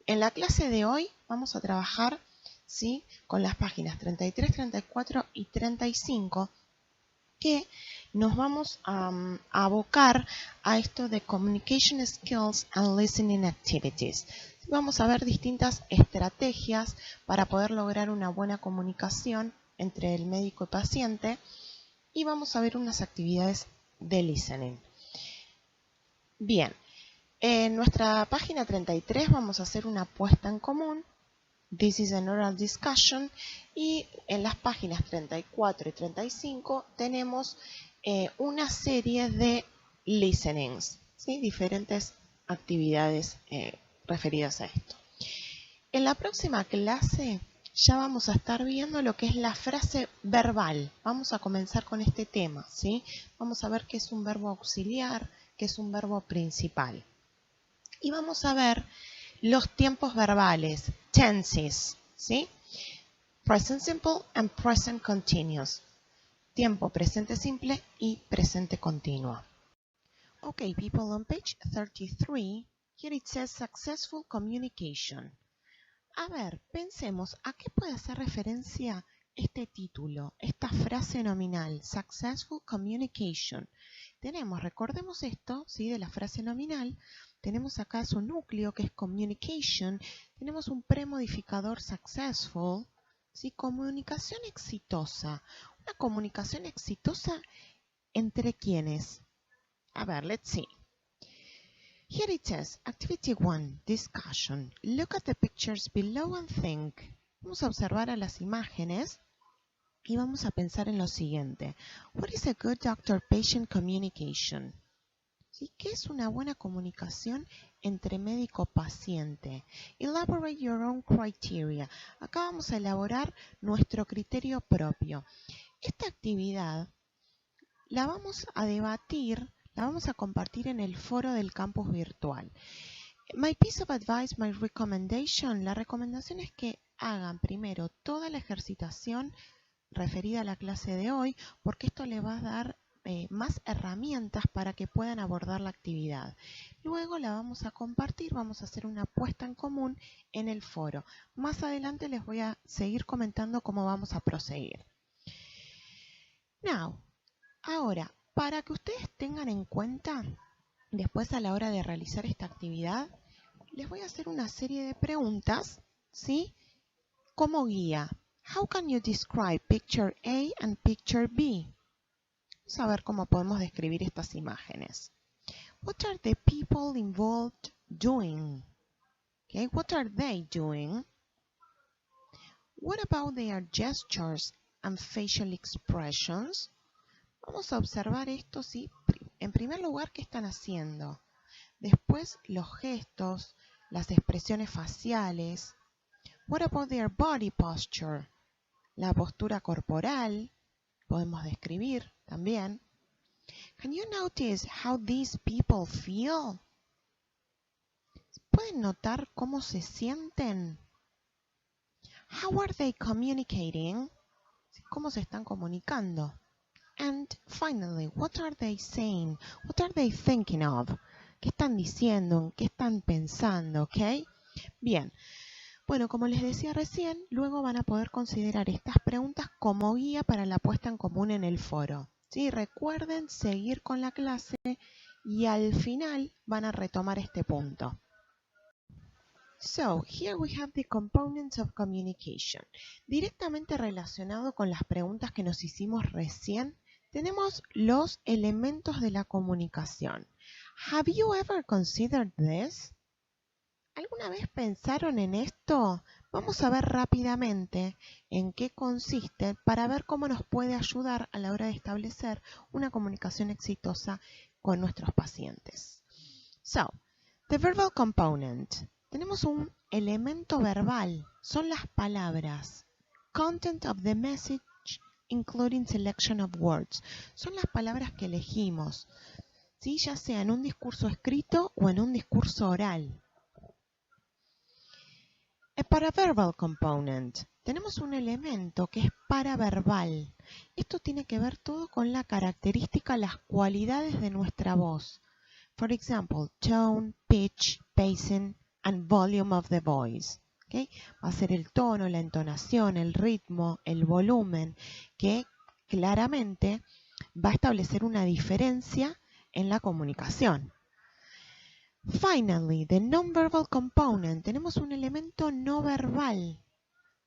En la clase de hoy vamos a trabajar, ¿sí?, con las páginas 33, 34 y 35, que nos vamos a abocar a esto de Communication Skills and Listening Activities. Vamos a ver distintas estrategias para poder lograr una buena comunicación entre el médico y paciente, y vamos a ver unas actividades de listening. Bien, en nuestra página 33 vamos a hacer una puesta en común. This is an oral discussion. Y en las páginas 34 y 35 tenemos una serie de listenings, ¿sí?, diferentes actividades referidas a esto. En la próxima clase ya vamos a estar viendo lo que es la frase verbal. Vamos a comenzar con este tema, ¿sí? Vamos a ver qué es un verbo auxiliar, qué es un verbo principal. Y vamos a ver los tiempos verbales, tenses, ¿sí? Present simple and present continuous. Tiempo presente simple y presente continuo. Okay, people, on page 33, here it says successful communication. A ver, pensemos, ¿a qué puede hacer referencia este título, esta frase nominal, successful communication? Recordemos esto, ¿sí?, de la frase nominal. Tenemos acá su núcleo, que es communication. Tenemos un premodificador successful, ¿sí?, comunicación exitosa. ¿Una comunicación exitosa entre quiénes? A ver, let's see. Here it says, Activity 1, Discussion. Look at the pictures below and think. Vamos a observar a las imágenes y vamos a pensar en lo siguiente. What is a good doctor-patient communication? ¿Sí? ¿Qué es una buena comunicación entre médico-paciente? Elaborate your own criteria. Acá vamos a elaborar nuestro criterio propio. Esta actividad la vamos a debatir, la vamos a compartir en el foro del campus virtual. My piece of advice, my recommendation, la recomendación es que hagan primero toda la ejercitación referida a la clase de hoy, porque esto le va a dar más herramientas para que puedan abordar la actividad. Luego la vamos a compartir, vamos a hacer una puesta en común en el foro. Más adelante les voy a seguir comentando cómo vamos a proseguir. Now, ahora, para que ustedes tengan en cuenta, después a la hora de realizar esta actividad, les voy a hacer una serie de preguntas, ¿sí?, como guía. How can you describe picture A and picture B? Vamos a ver cómo podemos describir estas imágenes. What are the people involved doing? Okay, what are they doing? What about their gestures and facial expressions? Vamos a observar esto, ¿sí? En primer lugar, ¿qué están haciendo? Después, los gestos, las expresiones faciales. What about their body posture? La postura corporal, podemos describir también. Can you notice how these people feel? ¿Pueden notar cómo se sienten? How are they communicating? ¿Cómo se están comunicando? And finally, what are they saying? What are they thinking of? ¿Qué están diciendo? ¿Qué están pensando? ¿Ok? Bien. Bueno, como les decía recién, luego van a poder considerar estas preguntas como guía para la puesta en común en el foro. ¿Sí? Recuerden seguir con la clase y al final van a retomar este punto. So, here we have the components of communication. Directamente relacionado con las preguntas que nos hicimos recién, tenemos los elementos de la comunicación. Have you ever considered this? ¿Alguna vez pensaron en esto? Vamos a ver rápidamente en qué consiste para ver cómo nos puede ayudar a la hora de establecer una comunicación exitosa con nuestros pacientes. So, the verbal component. Tenemos un elemento verbal, son las palabras. Content of the message, including selection of words. Son las palabras que elegimos, ¿sí?, ya sea en un discurso escrito o en un discurso oral. A paraverbal component. Tenemos un elemento que es paraverbal. Esto tiene que ver todo con la característica, las cualidades de nuestra voz. For example, tone, pitch, pacing, and volume of the voice. ¿Okay? Va a ser el tono, la entonación, el ritmo, el volumen, que claramente va a establecer una diferencia en la comunicación. Finally, the nonverbal component. Tenemos un elemento no verbal.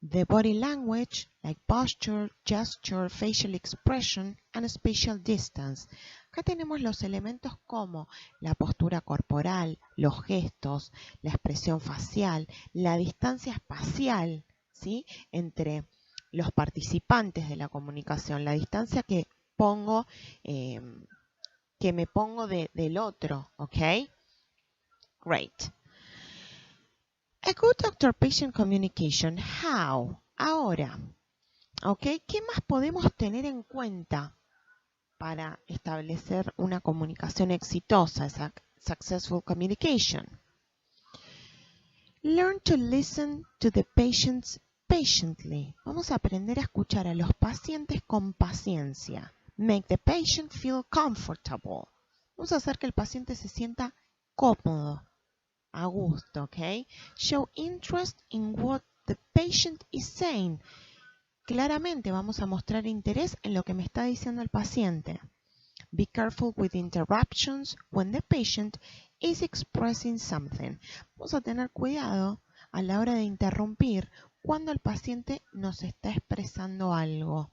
The body language, like posture, gesture, facial expression, and spatial distance. Acá tenemos los elementos como la postura corporal, los gestos, la expresión facial, la distancia espacial, ¿sí? Entre los participantes de la comunicación, la distancia que pongo, me pongo del otro, ¿ok? Great. A good doctor-patient communication. How? Ahora, ¿ok? ¿Qué más podemos tener en cuenta para establecer una comunicación exitosa, esa successful communication? Learn to listen to the patients patiently. Vamos a aprender a escuchar a los pacientes con paciencia. Make the patient feel comfortable. Vamos a hacer que el paciente se sienta cómodo, a gusto, ¿ok? Show interest in what the patient is saying. Claramente vamos a mostrar interés en lo que me está diciendo el paciente. Be careful with interruptions when the patient is expressing something. Vamos a tener cuidado a la hora de interrumpir cuando el paciente nos está expresando algo.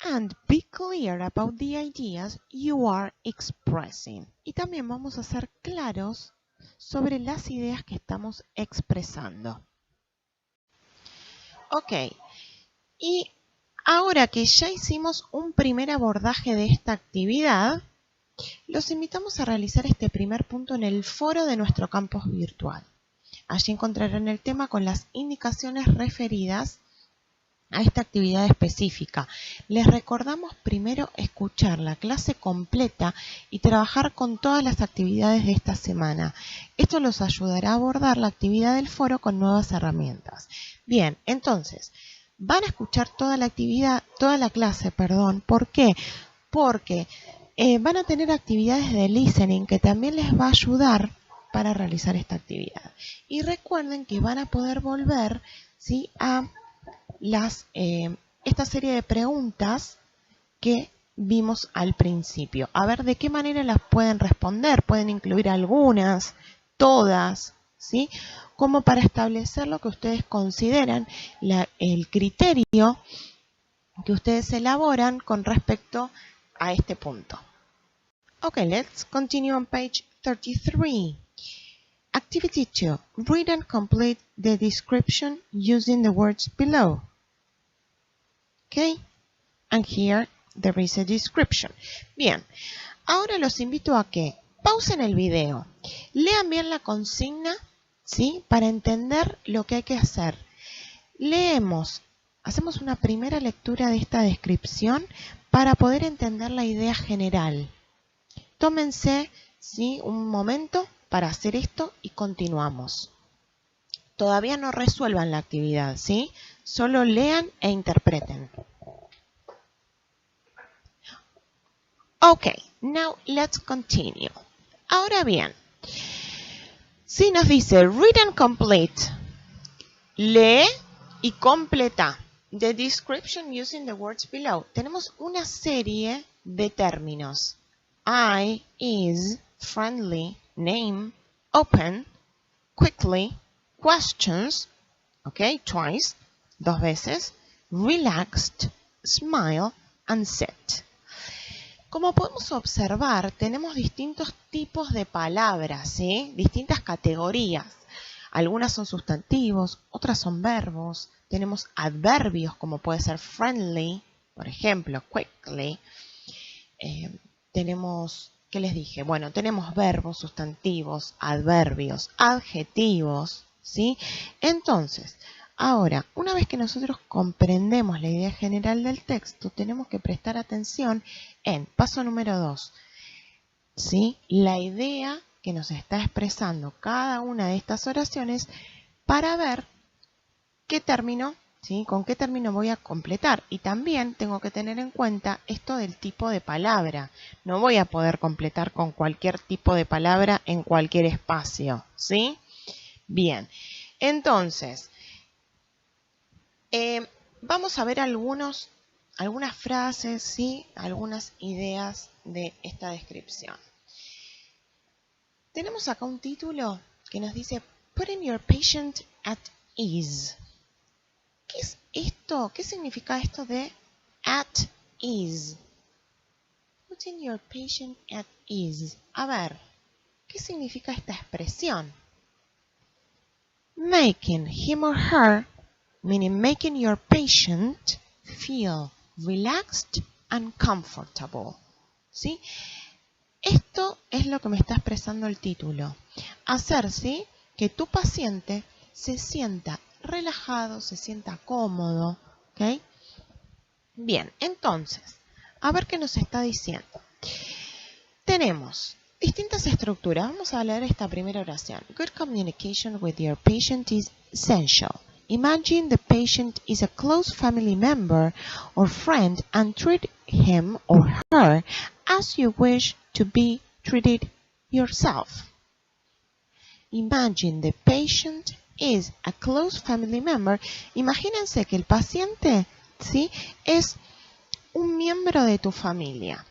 And be clear about the ideas you are expressing. Y también vamos a ser claros sobre las ideas que estamos expresando. Ok, y ahora que ya hicimos un primer abordaje de esta actividad, los invitamos a realizar este primer punto en el foro de nuestro campus virtual. Allí encontrarán el tema con las indicaciones referidas a esta actividad específica. Les recordamos primero escuchar la clase completa y trabajar con todas las actividades de esta semana. Esto los ayudará a abordar la actividad del foro con nuevas herramientas. Bien, entonces, van a escuchar toda la actividad, toda la clase, perdón. ¿Por qué? Porque van a tener actividades de listening que también les va a ayudar para realizar esta actividad. Y recuerden que van a poder volver, ¿sí?, a esta serie de preguntas que vimos al principio. A ver de qué manera las pueden responder. Pueden incluir algunas, todas, ¿sí? Como para establecer lo que ustedes consideran el criterio que ustedes elaboran con respecto a este punto. Okay, let's continue on page 33. Activity 2. Read and complete the description using the words below. Okay, and here there is a description. Bien, ahora los invito a que pausen el video, lean bien la consigna, ¿sí?, para entender lo que hay que hacer. Hacemos una primera lectura de esta descripción para poder entender la idea general. Tómense, ¿sí?, un momento para hacer esto y continuamos. Todavía no resuelvan la actividad, ¿sí? Solo lean e interpreten. Ok, now let's continue. Ahora bien, si nos dice read and complete, lee y completa the description using the words below. Tenemos una serie de términos. I, is, friendly, name, open, quickly, questions, ok, twice, 2 veces, relaxed, smile, and sit. Como podemos observar, tenemos distintos tipos de palabras, ¿sí?, distintas categorías. Algunas son sustantivos, otras son verbos. Tenemos adverbios como puede ser friendly, por ejemplo, quickly. Tenemos, ¿qué les dije? Bueno, tenemos verbos, sustantivos, adverbios, adjetivos, ¿sí? Entonces, ahora, una vez que nosotros comprendemos la idea general del texto, tenemos que prestar atención en paso número 2, ¿sí?, la idea que nos está expresando cada una de estas oraciones para ver qué término ¿Sí? ¿Con qué término voy a completar? Y también tengo que tener en cuenta esto del tipo de palabra. No voy a poder completar con cualquier tipo de palabra en cualquier espacio, ¿sí? Bien, entonces, vamos a ver algunas frases, ¿sí? Algunas ideas de esta descripción. Tenemos acá un título que nos dice Putting your patient at ease. ¿Qué es esto? ¿Qué significa esto de at ease? Putting your patient at ease. A ver, ¿qué significa esta expresión? Making him or her, meaning making your patient feel relaxed and comfortable. ¿Sí? Esto es lo que me está expresando el título. Hacer, ¿sí?, que tu paciente se sienta relajado, se sienta cómodo. ¿Ok? Bien, entonces, a ver qué nos está diciendo. Tenemos distintas estructuras. Vamos a leer esta primera oración. Good communication with your patient is essential. Imagine the patient is a close family member or friend and treat him or her as you wish to be treated yourself. Imagine the patient is a close family member. Imagínense que el paciente, ¿sí?, es un miembro de tu familia.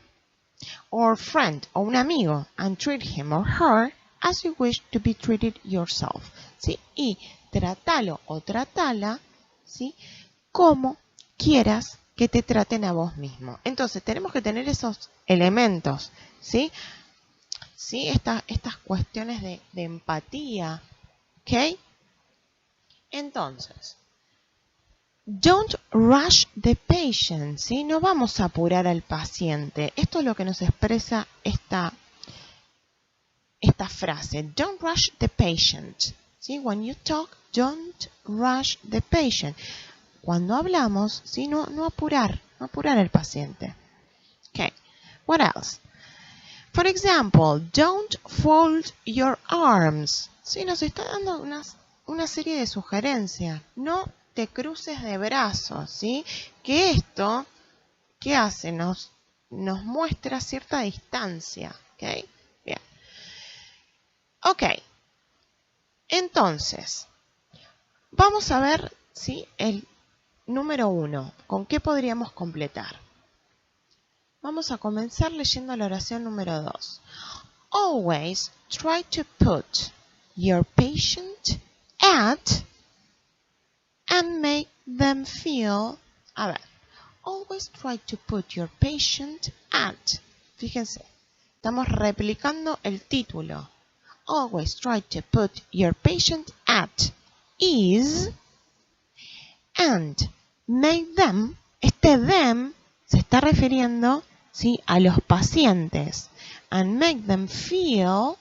Or friend, o un amigo. And treat him or her as you wish to be treated yourself. ¿Sí? Y trátalo o trátala, ¿sí?, como quieras que te traten a vos mismo. Entonces, tenemos que tener esos elementos, ¿sí? ¿Sí? Estas cuestiones de empatía, ¿ok? Entonces, don't rush the patient, ¿sí? No vamos a apurar al paciente. Esto es lo que nos expresa esta frase. Don't rush the patient, ¿sí? When you talk, don't rush the patient. Cuando hablamos, ¿sí?, no apurar al paciente. Okay. What else? For example, don't fold your arms. Sí, nos está dando una serie de sugerencias. No te cruces de brazos, ¿sí? Que esto, ¿qué hace? Nos muestra cierta distancia, ¿ok? Bien. Ok. Entonces, vamos a ver, ¿sí?, el número 1. ¿Con qué podríamos completar? Vamos a comenzar leyendo la oración número 2. Always try to put your patient at and make them feel. A ver, always try to put your patient at. Fíjense, estamos replicando el título. Always try to put your patient at ease and make them. Este them se está refiriendo, ¿sí?, a los pacientes. And make them feel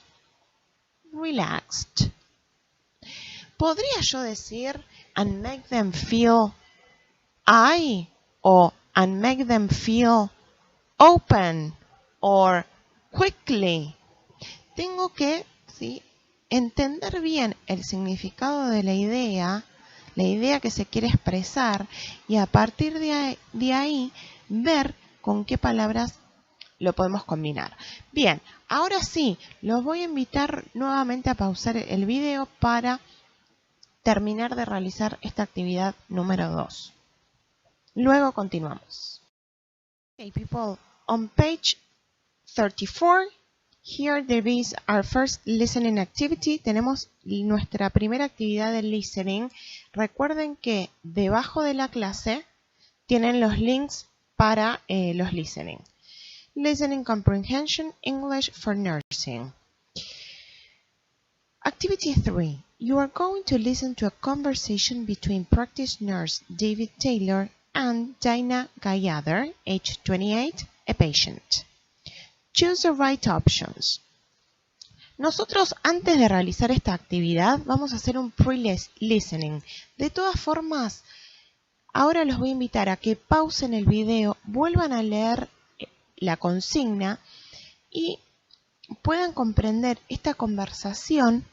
relaxed. ¿Podría yo decir and make them feel I? O and make them feel open or quickly. Tengo que, ¿sí?, entender bien el significado de la idea que se quiere expresar, y a partir de ahí ver con qué palabras lo podemos combinar. Bien, ahora sí, los voy a invitar nuevamente a pausar el video para terminar de realizar esta actividad número 2. Luego continuamos. Okay, people, on page 34, here there is our first listening activity. Tenemos nuestra primera actividad de listening. Recuerden que debajo de la clase tienen los links para los listening. Listening Comprehension English for Nursing. Activity 3. You are going to listen to a conversation between practice nurse David Taylor and Dinah Gayather, age 28, a patient. Choose the right options. Nosotros, antes de realizar esta actividad, vamos a hacer un pre-listening. De todas formas, ahora los voy a invitar a que pausen el video, vuelvan a leer la consigna y puedan comprender esta conversación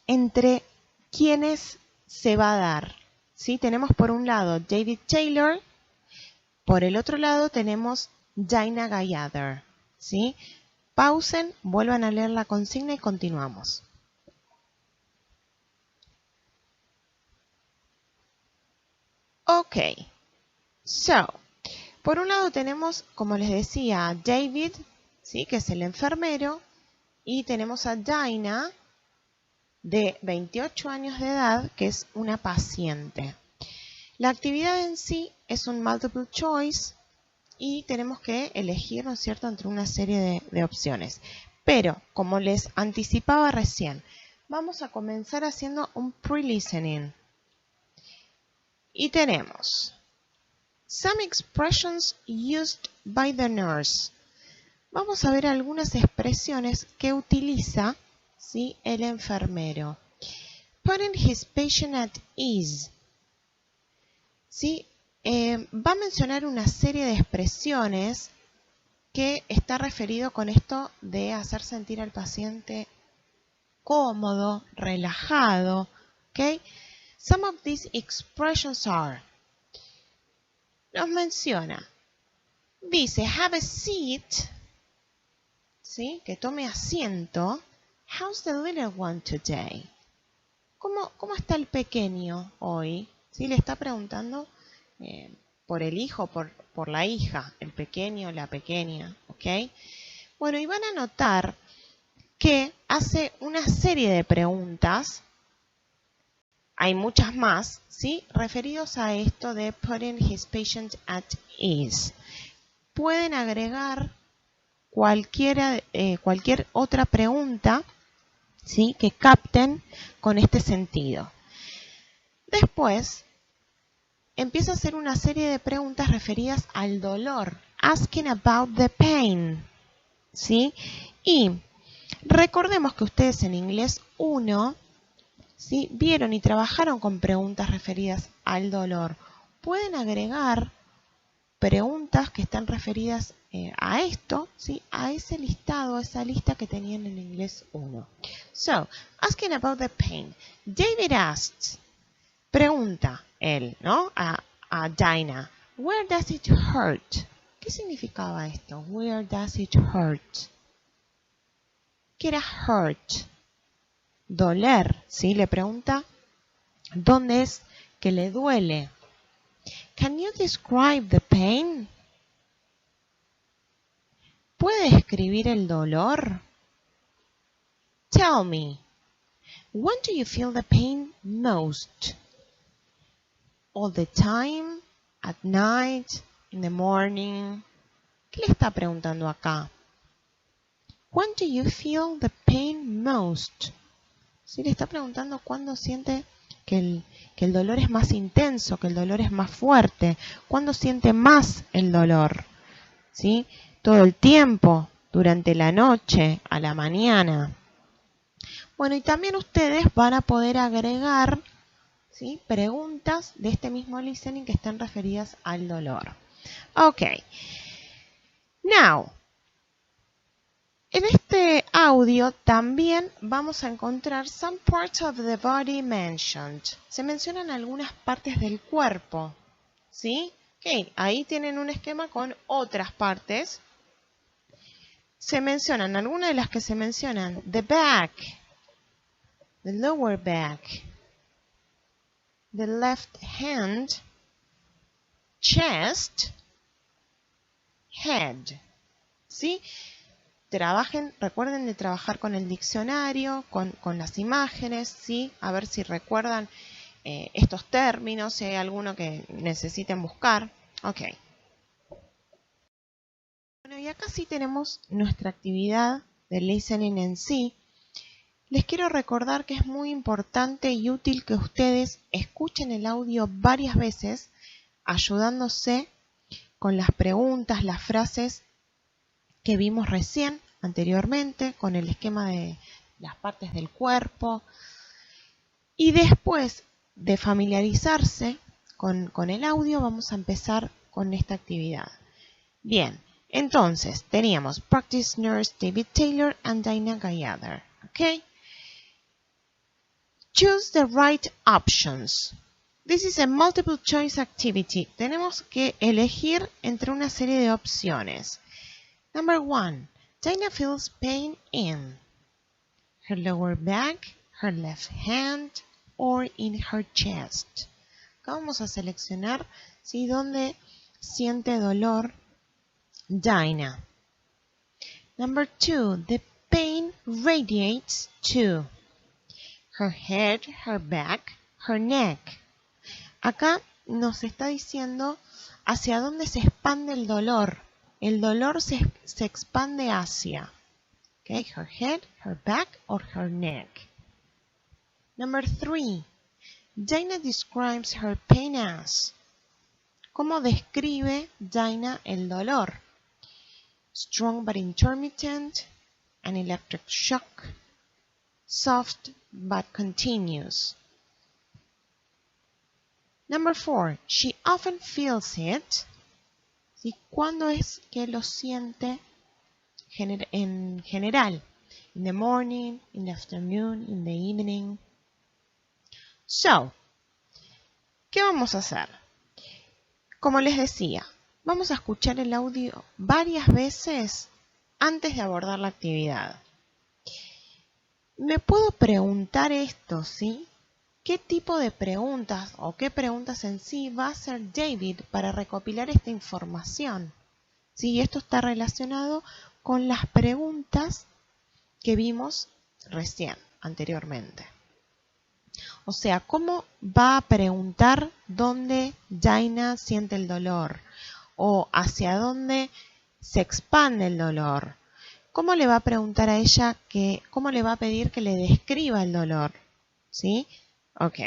entre quienes se va a dar. ¿sí? Tenemos por un lado David Taylor, por el otro lado tenemos Dinah Gallagher, ¿sí? Pausen, vuelvan a leer la consigna y continuamos. Ok, so, por un lado tenemos, como les decía, a David, ¿sí? Que es el enfermero, y tenemos a Dinah, de 28 años de edad, que es una paciente. La actividad en sí es un multiple choice y tenemos que elegir, ¿no es cierto?, entre una serie de opciones. Pero, como les anticipaba recién, vamos a comenzar haciendo un pre-listening. Y tenemos some expressions used by the nurse. Vamos a ver algunas expresiones que utiliza, ¿sí?, el enfermero. Putting his patient at ease. ¿Sí? Va a mencionar una serie de expresiones que está referido con esto de hacer sentir al paciente cómodo, relajado. ¿Okay? Some of these expressions are. Nos menciona. Dice, have a seat. ¿Sí? Que tome asiento. How's the little one today? ¿Cómo está el pequeño hoy? ¿Sí? Le está preguntando por el hijo, por la hija, el pequeño, la pequeña, ¿ok? Bueno, y van a notar que hace una serie de preguntas, hay muchas más, ¿sí? Referidos a esto de putting his patient at ease. Pueden agregar cualquier otra pregunta, ¿sí?, que capten con este sentido. Después, empieza a hacer una serie de preguntas referidas al dolor. Asking about the pain. ¿Sí? Y recordemos que ustedes en inglés 1, ¿sí?, vieron y trabajaron con preguntas referidas al dolor. Pueden agregar preguntas que están referidas a esto, ¿sí?, a ese listado, a esa lista que tenían en inglés 1. So, asking about the pain. David asks, pregunta él, ¿no?, a Dinah, where does it hurt? ¿Qué significaba esto? Where does it hurt? ¿Qué era hurt? Doler, ¿sí? Le pregunta, ¿dónde es que le duele? Can you describe the pain? ¿Puede describir el dolor? Tell me, when do you feel the pain most? All the time, at night, in the morning. ¿Qué le está preguntando acá? When do you feel the pain most? ¿Sí? Le está preguntando cuándo siente que el dolor es más intenso, que el dolor es más fuerte. ¿Cuándo siente más el dolor? ¿Sí? Todo el tiempo, durante la noche, a la mañana. Bueno, y también ustedes van a poder agregar, ¿sí?, preguntas de este mismo listening que están referidas al dolor. Ok. Now, en este audio también vamos a encontrar some parts of the body mentioned. Se mencionan algunas partes del cuerpo, ¿sí? Ok, ahí tienen un esquema con otras partes. Se mencionan, algunas de las que se mencionan, the back, the lower back, the left hand, chest, head, ¿sí? Recuerden de trabajar con el diccionario, con las imágenes, ¿sí? A ver si recuerdan estos términos, si hay alguno que necesiten buscar. Ok. Bueno, y acá sí tenemos nuestra actividad de listening en sí. Les quiero recordar que es muy importante y útil que ustedes escuchen el audio varias veces, ayudándose con las preguntas, las frases que vimos recién, anteriormente, con el esquema de las partes del cuerpo. Y después de familiarizarse con el audio, vamos a empezar con esta actividad. Bien, entonces teníamos Practice Nurse David Taylor and Dinah Gallagher. ¿Ok? Choose the right options. This is a multiple choice activity. Tenemos que elegir entre una serie de opciones. Number 1. Dinah feels pain in her lower back, her left hand, or in her chest. Acá vamos a seleccionar ¿sí? dónde siente dolor Dinah. Number 2. The pain radiates to her head, her back, her neck. Acá nos está diciendo hacia dónde se expande el dolor. El dolor se expande hacia. Okay, her head, her back, or her neck. Number 3. Dinah describes her pain as. ¿Cómo describe Dinah el dolor? Strong but intermittent, an electric shock, soft but continuous. Number 4. She often feels it. ¿Sí? ¿Cuándo es que lo siente en general? In the morning, in the afternoon, in the evening. So, ¿qué vamos a hacer? Como les decía, vamos a escuchar el audio varias veces antes de abordar la actividad. Me puedo preguntar esto, ¿sí? ¿Qué tipo de preguntas o qué preguntas en sí va a hacer David para recopilar esta información? ¿Sí? Esto está relacionado con las preguntas que vimos recién, anteriormente. O sea, ¿cómo va a preguntar dónde Dinah siente el dolor? O hacia dónde se expande el dolor. ¿Cómo le va a preguntar a ella cómo le va a pedir que le describa el dolor? ¿Sí? Ok.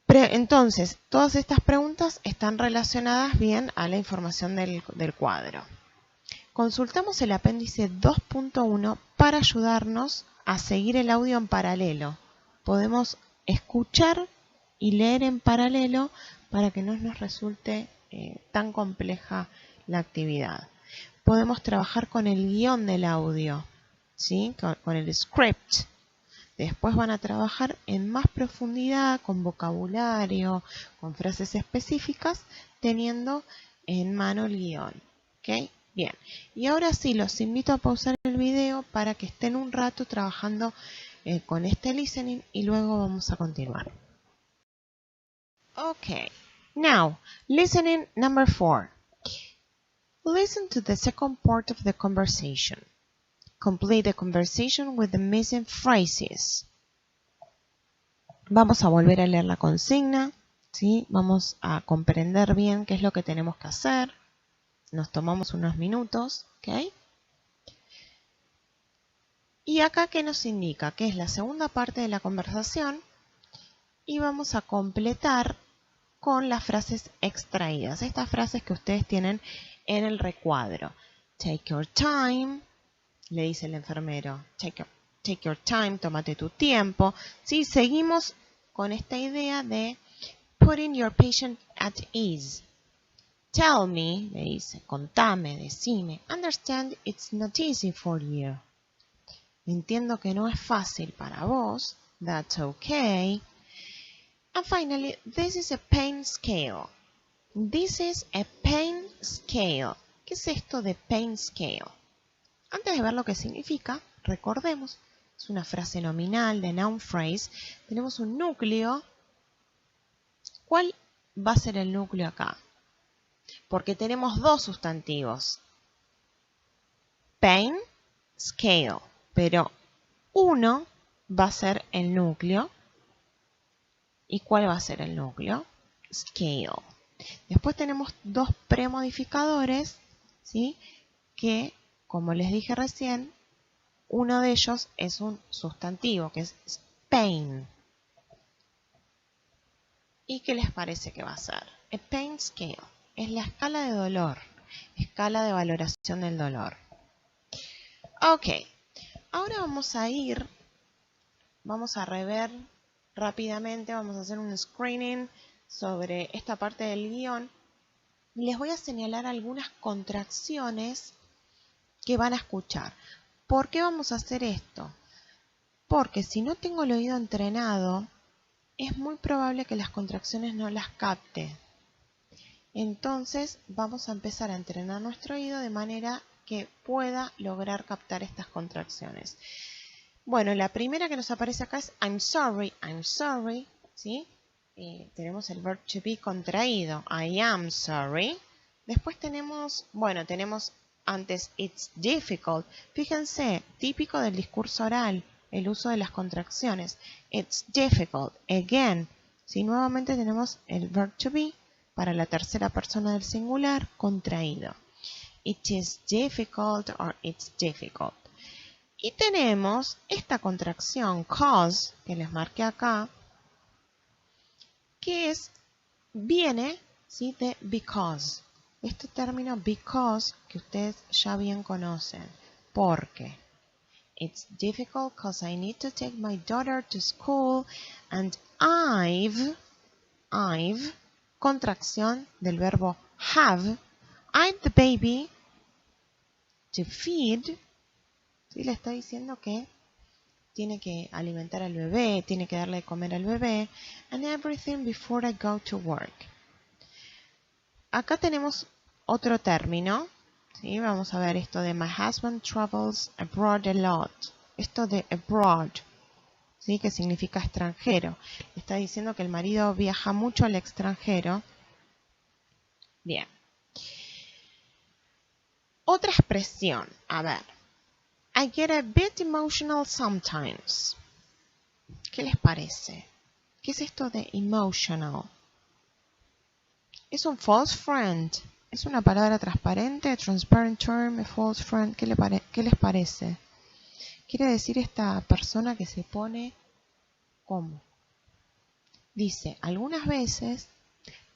Entonces, todas estas preguntas están relacionadas bien a la información del cuadro. Consultamos el apéndice 2.1 para ayudarnos a seguir el audio en paralelo. Podemos escuchar y leer en paralelo para que no nos resulte tan compleja la actividad. Podemos trabajar con el guión del audio, ¿sí? Con el script. Después van a trabajar en más profundidad, con vocabulario, con frases específicas, teniendo en mano el guión. ¿Ok? Bien. Y ahora sí, los invito a pausar el video para que estén un rato trabajando con este listening y luego vamos a continuar. Ok. Now, listening number 4. Listen to the second part of the conversation. Complete the conversation with the missing phrases. Vamos a volver a leer la consigna, ¿sí? Vamos a comprender bien qué es lo que tenemos que hacer. Nos tomamos unos minutos, ¿ok? Y acá, ¿qué nos indica? Que es la segunda parte de la conversación y vamos a completar con las frases extraídas. Estas frases que ustedes tienen en el recuadro. Take your time. Le dice el enfermero, take your time, tómate tu tiempo. ¿Sí? Seguimos con esta idea de putting your patient at ease. Tell me, le dice, contame, decime. Understand it's not easy for you. Entiendo que no es fácil para vos. That's okay. And finally, this is a pain scale. This is a pain scale. ¿Qué es esto de pain scale? Antes de ver lo que significa, recordemos, es una frase nominal de noun phrase. Tenemos un núcleo. ¿Cuál va a ser el núcleo acá? Porque tenemos dos sustantivos. Pain, scale. Pero uno va a ser el núcleo. ¿Y cuál va a ser el núcleo? Scale. Después tenemos dos premodificadores, ¿sí? Que, como les dije recién, uno de ellos es un sustantivo, que es pain. ¿Y qué les parece que va a ser? A pain scale. Es la escala de dolor, escala de valoración del dolor. Ok, ahora vamos a rever rápidamente, vamos a hacer un screening sobre esta parte del guión. Les voy a señalar algunas contracciones que van a escuchar. ¿Por qué vamos a hacer esto? Porque si no tengo el oído entrenado, es muy probable que las contracciones no las capte. Entonces vamos a empezar a entrenar nuestro oído de manera que pueda lograr captar estas contracciones. Bueno, la primera que nos aparece acá es I'm sorry, ¿sí? Tenemos el verb to be contraído, I am sorry. Después tenemos antes it's difficult. Fíjense, típico del discurso oral, el uso de las contracciones. It's difficult, again. ¿Sí? Nuevamente tenemos el verb to be para la tercera persona del singular contraído. It is difficult or it's difficult. Y tenemos esta contracción cause, que les marqué acá, que viene, ¿sí?, de because. Este término because que ustedes ya bien conocen. Porque it's difficult because I need to take my daughter to school and I've, contracción del verbo have, I've the baby to feed. ¿Sí? Le está diciendo que tiene que alimentar al bebé, tiene que darle de comer al bebé, and everything before I go to work. Acá tenemos otro término, ¿sí? Vamos a ver esto de my husband travels abroad a lot. Esto de abroad, ¿sí?, que significa extranjero. Está diciendo que el marido viaja mucho al extranjero. Bien. Otra expresión, a ver. I get a bit emotional sometimes. ¿Qué les parece? ¿Qué es esto de emotional? Es un false friend. ¿Es una palabra transparente? Transparent term, a false friend. ¿Qué les parece? Quiere decir esta persona que se pone ¿cómo? Dice, algunas veces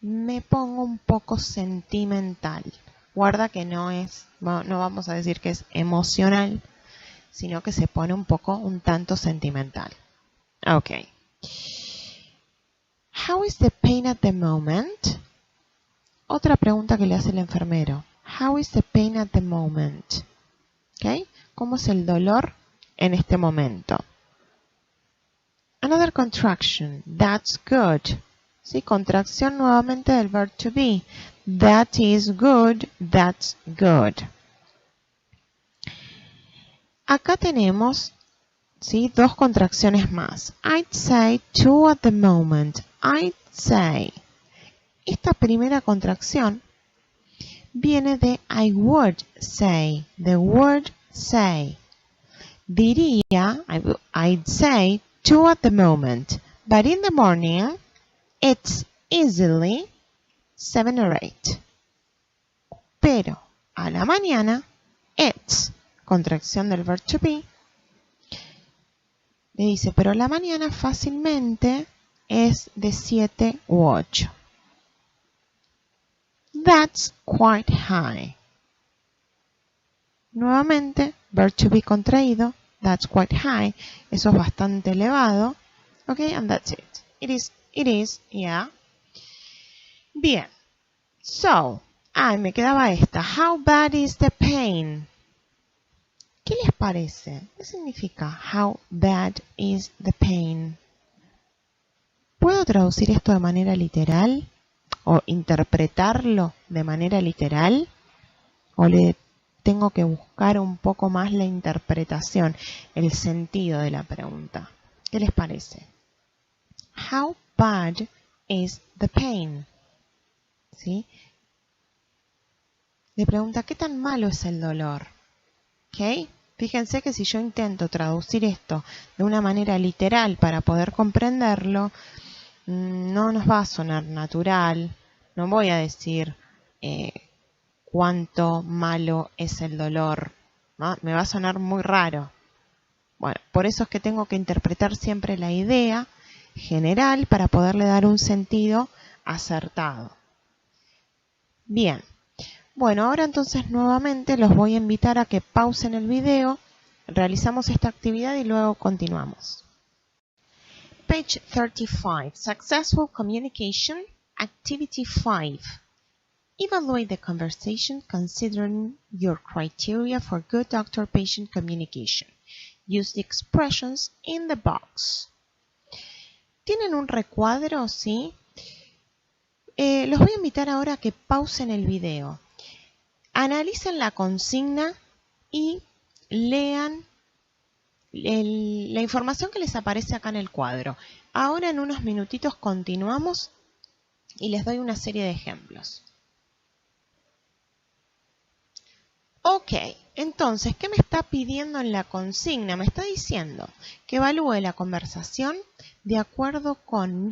me pongo un poco sentimental. Guarda que no vamos a decir que es emocional, sino que se pone un tanto sentimental. Ok. How is the pain at the moment? Otra pregunta que le hace el enfermero. How is the pain at the moment? Okay. ¿Cómo es el dolor en este momento? Another contraction. That's good. ¿Sí? Contracción nuevamente del verb to be. That is good. That's good. Acá tenemos, ¿sí?, dos contracciones más. I'd say two at the moment. I'd say. Esta primera contracción viene de I would say. The word say. Diría, I'd say two at the moment. But in the morning, it's easily 7 or 8. Pero a la mañana, it's, contracción del verb to be, le dice, pero a la mañana fácilmente es de 7 u 8. That's quite high. Nuevamente, verb to be contraído. That's quite high. Eso es bastante elevado. Okay, and that's it. It is, yeah. Bien. So, me quedaba esta. How bad is the pain? ¿Qué les parece? ¿Qué significa how bad is the pain? ¿Puedo traducir esto de manera literal? ¿O interpretarlo de manera literal? ¿O le tengo que buscar un poco más la interpretación, el sentido de la pregunta? ¿Qué les parece? How bad is the pain? ¿Sí? Le pregunta, ¿qué tan malo es el dolor? ¿Ok? Fíjense que si yo intento traducir esto de una manera literal para poder comprenderlo, no nos va a sonar natural. No voy a decir cuánto malo es el dolor, ¿no? Me va a sonar muy raro. Bueno, por eso es que tengo que interpretar siempre la idea general para poderle dar un sentido acertado. Bien. Bueno, ahora entonces nuevamente los voy a invitar a que pausen el video, realizamos esta actividad y luego continuamos. Page 35, Successful Communication, Activity 5. Evaluate the conversation considering your criteria for good doctor-patient communication. Use the expressions in the box. ¿Tienen un recuadro? ¿Sí? Los voy a invitar ahora a que pausen el video. Analicen la consigna y lean la información que les aparece acá en el cuadro. Ahora en unos minutitos continuamos y les doy una serie de ejemplos. Ok, entonces, ¿qué me está pidiendo en la consigna? Me está diciendo que evalúe la conversación de acuerdo con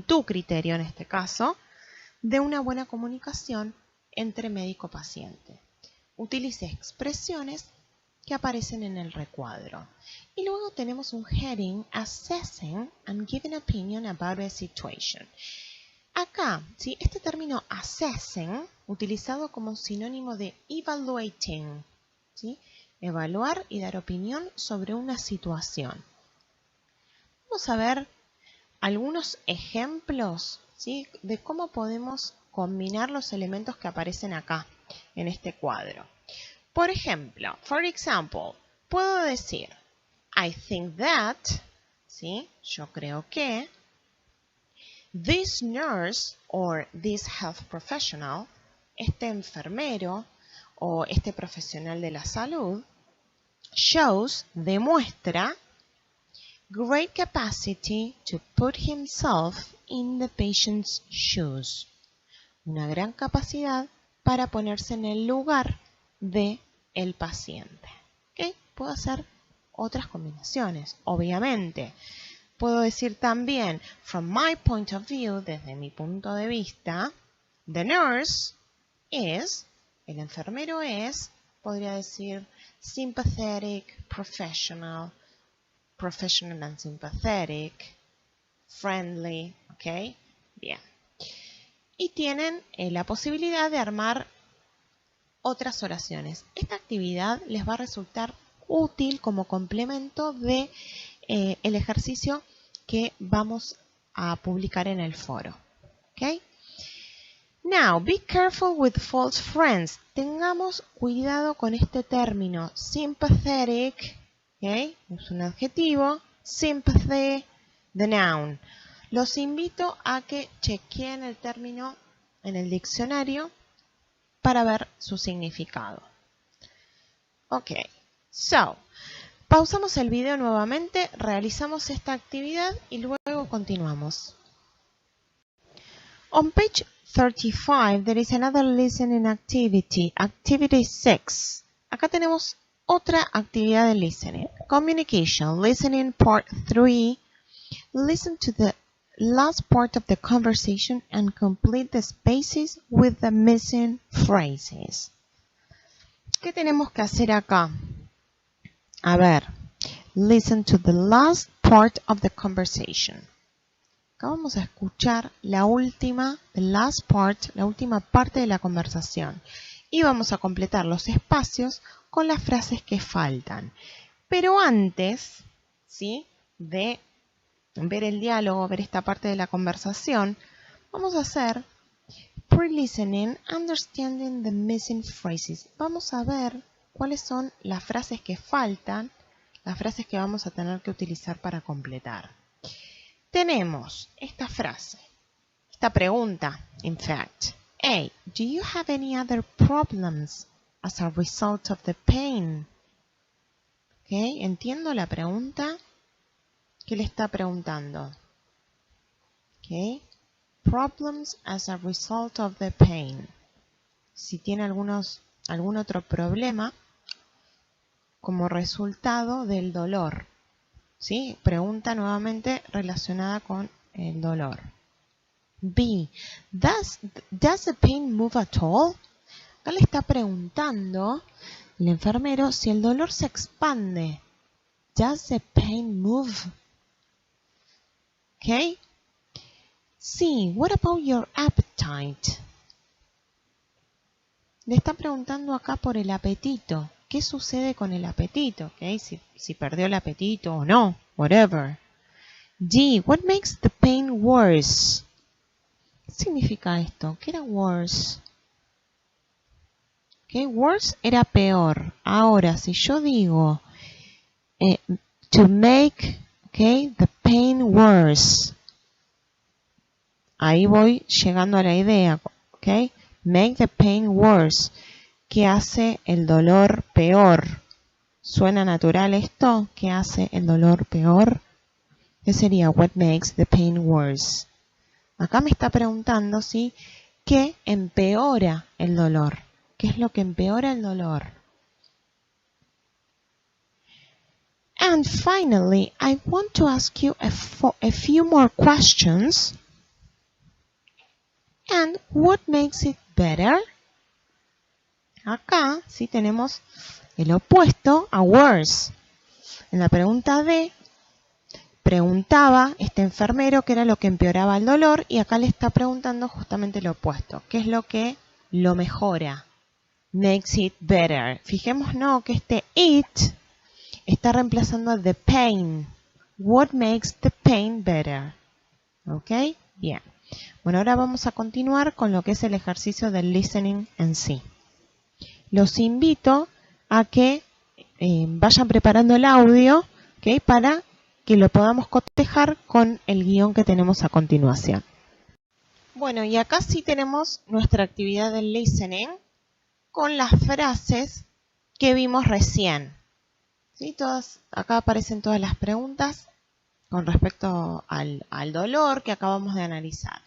tu criterio, en este caso, de una buena comunicación entre médico-paciente. Utilice expresiones que aparecen en el recuadro. Y luego tenemos un heading, Assessing and Giving Opinion About a Situation. Acá, ¿sí? Este término assessing, utilizado como sinónimo de evaluating, ¿sí? Evaluar y dar opinión sobre una situación. Vamos a ver algunos ejemplos, ¿sí? De cómo podemos combinar los elementos que aparecen acá en este cuadro. Por ejemplo, puedo decir I think that, ¿sí? Yo creo que this nurse or this health professional, este enfermero o este profesional de la salud, demuestra great capacity to put himself in the patient's shoes. Una gran capacidad para ponerse en el lugar de el paciente. ¿Okay? Puedo hacer otras combinaciones, obviamente. Puedo decir también, from my point of view, desde mi punto de vista, the nurse is, el enfermero es, podría decir, sympathetic, professional and sympathetic, friendly, ¿ok? Bien. Y tienen la posibilidad de armar otras oraciones. Esta actividad les va a resultar útil como complemento de el ejercicio que vamos a publicar en el foro. ¿Okay? Now, be careful with false friends. Tengamos cuidado con este término. Sympathetic, ¿okay? Es un adjetivo. Sympathy, the noun. Los invito a que chequeen el término en el diccionario para ver su significado. Ok, so, pausamos el video nuevamente, realizamos esta actividad y luego continuamos. On page 35, there is another listening activity, activity 6. Acá tenemos otra actividad de listening. Communication, listening part 3. Listen to the last part of the conversation and complete the spaces with the missing phrases. ¿Qué tenemos que hacer acá? A ver, listen to the last part of the conversation. Acá vamos a escuchar la última parte de la conversación. Y vamos a completar los espacios con las frases que faltan. Pero antes, ¿sí?, de ver el diálogo, ver esta parte de la conversación, vamos a hacer pre-listening, understanding the missing phrases. Vamos a ver cuáles son las frases que faltan, las frases que vamos a tener que utilizar para completar. Tenemos esta frase, esta pregunta, in fact. A. Do you have any other problems as a result of the pain? Okay, ¿entiendo la pregunta? ¿Qué le está preguntando? Okay. Problems as a result of the pain. Si tiene algún otro problema como resultado del dolor. ¿Sí? Pregunta nuevamente relacionada con el dolor. B. Does the pain move at all? Acá le está preguntando el enfermero si el dolor se expande. Does the pain move? Okay. Sí, what about your appetite? Le está preguntando acá por el apetito. ¿Qué sucede con el apetito? Okay, si perdió el apetito o no, whatever. D, what makes the pain worse? ¿Qué significa esto? ¿Qué era worse? Okay, worse era peor. Ahora, si yo digo to make, okay, the pain pain worse. Ahí voy llegando a la idea, ¿ok? Make the pain worse. ¿Qué hace el dolor peor? ¿Suena natural esto? ¿Qué hace el dolor peor? ¿Qué sería what makes the pain worse? Acá me está preguntando, ¿sí? ¿Qué empeora el dolor? ¿Qué es lo que empeora el dolor? And finally, I want to ask you a few more questions. And what makes it better? Acá sí tenemos el opuesto a worse. En la pregunta D, preguntaba este enfermero qué era lo que empeoraba el dolor y acá le está preguntando justamente lo opuesto. ¿Qué es lo que lo mejora? Makes it better. Fijémonos que este it está reemplazando a the pain. What makes the pain better? ¿Ok? Bien. Bueno, ahora vamos a continuar con lo que es el ejercicio del listening en sí. Los invito a que vayan preparando el audio, ¿okay? Para que lo podamos cotejar con el guión que tenemos a continuación. Bueno, y acá sí tenemos nuestra actividad del listening con las frases que vimos recién. ¿Sí? Acá aparecen todas las preguntas con respecto al dolor que acabamos de analizar.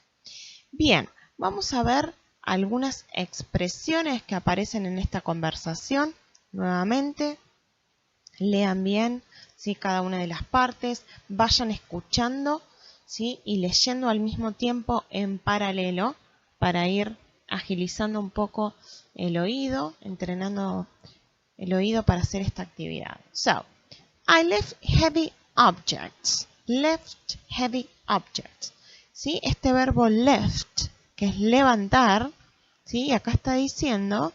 Bien, vamos a ver algunas expresiones que aparecen en esta conversación. Nuevamente, lean bien, ¿sí? Cada una de las partes, vayan escuchando, ¿sí? Y leyendo al mismo tiempo en paralelo para ir agilizando un poco el oído, entrenando el oído para hacer esta actividad. So, I lift heavy objects. Lift heavy objects. ¿Sí? Este verbo lift, que es levantar, ¿sí? Acá está diciendo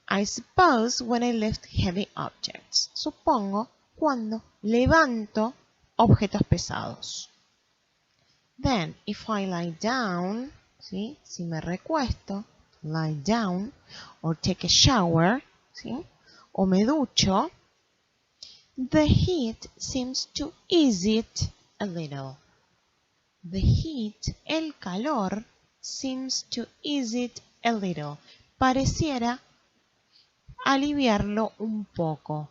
I suppose when I lift heavy objects. Supongo cuando levanto objetos pesados. Then, if I lie down, ¿sí? Si me recuesto, lie down, or take a shower, ¿sí? O me ducho, the heat seems to ease it a little. The heat, el calor, seems to ease it a little. Pareciera aliviarlo un poco.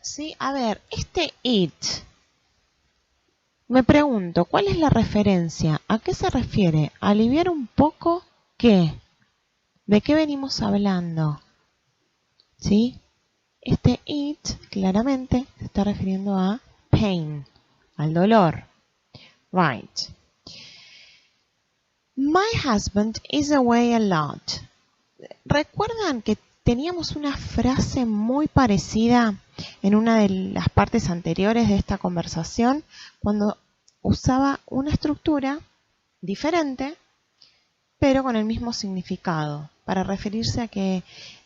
¿Sí? A ver, este it, me pregunto, ¿cuál es la referencia? ¿A qué se refiere? ¿Aliviar un poco qué? ¿De qué venimos hablando? ¿Sí? Este it claramente se está refiriendo a pain, al dolor. Right. My husband is away a lot. ¿Recuerdan que teníamos una frase muy parecida en una de las partes anteriores de esta conversación cuando usaba una estructura diferente pero con el mismo significado para referirse a que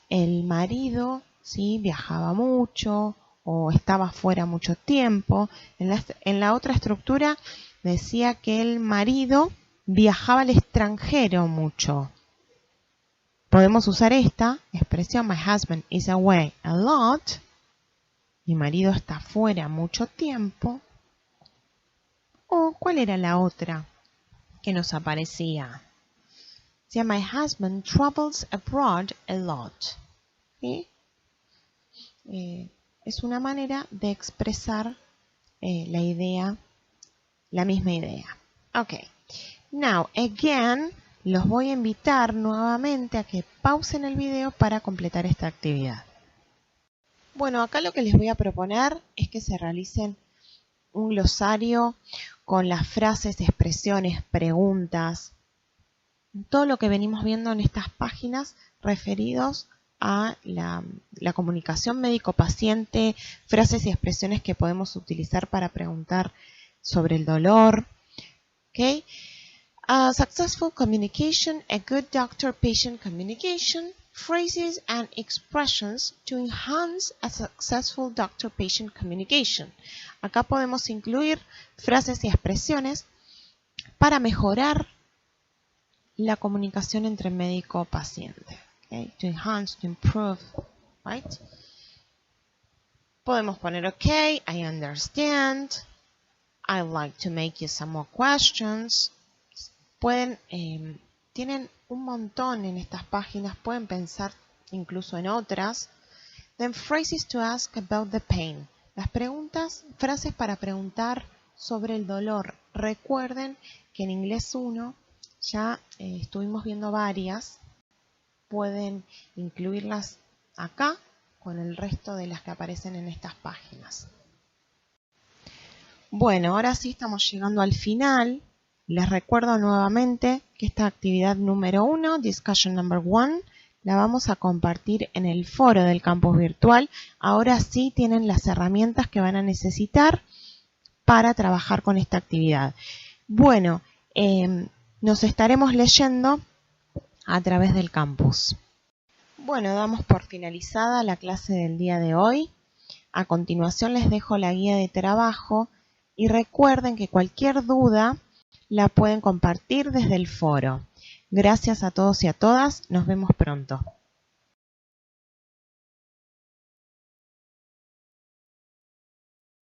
el marido, ¿sí? Viajaba mucho o estaba fuera mucho tiempo? En la otra estructura decía que el marido viajaba al extranjero mucho. Podemos usar esta expresión, my husband is away a lot. Mi marido está fuera mucho tiempo. O, ¿cuál era la otra que nos aparecía? Decía, my husband travels abroad a lot. ¿Sí? Es una manera de expresar la idea, la misma idea. Ok. Now, again, los voy a invitar nuevamente a que pausen el video para completar esta actividad. Bueno, acá lo que les voy a proponer es que se realicen un glosario con las frases, expresiones, preguntas, todo lo que venimos viendo en estas páginas referidos a la comunicación médico-paciente, frases y expresiones que podemos utilizar para preguntar sobre el dolor. ¿Okay? Successful communication, a good doctor-patient communication, phrases and expressions to enhance a successful doctor-patient communication. Acá podemos incluir frases y expresiones para mejorar la comunicación entre médico-paciente. Okay? To enhance, to improve, right? Podemos poner okay, I understand, I'd like to make you some more questions. Tienen un montón en estas páginas, pueden pensar incluso en otras. Then phrases to ask about the pain. Las frases para preguntar sobre el dolor. Recuerden que en inglés 1 ya estuvimos viendo varias. Pueden incluirlas acá con el resto de las que aparecen en estas páginas. Bueno, ahora sí estamos llegando al final. Les recuerdo nuevamente que esta actividad número 1, Discussion number 1, la vamos a compartir en el foro del campus virtual. Ahora sí tienen las herramientas que van a necesitar para trabajar con esta actividad. Bueno, nos estaremos leyendo a través del campus. Bueno, damos por finalizada la clase del día de hoy. A continuación les dejo la guía de trabajo y recuerden que cualquier duda la pueden compartir desde el foro. Gracias a todos y a todas. Nos vemos pronto.